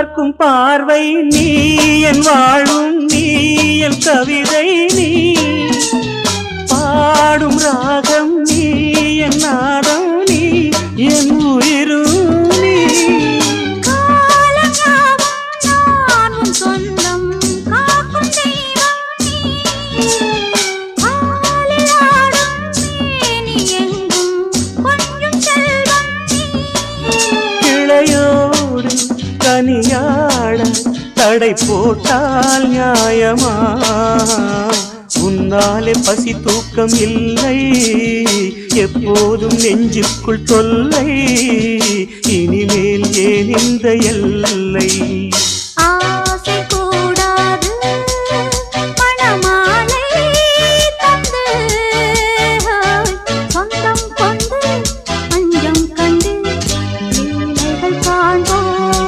பார்க்கும் பார்வை நீ என் வாழும் நீ என் கவிதை நீ பாடும் ராகம் நீ என் நாதம் நீ என் உயிரும் நீ கிளையோடு கனியாட தடை போட்டால் நியாயமா உன்னாலே பசி தூக்கம் இல்லை எப்போதும் நெஞ்சுக்குள் தொல்லை இனிமேல் ஏன் இந்த எல்லை ஆசை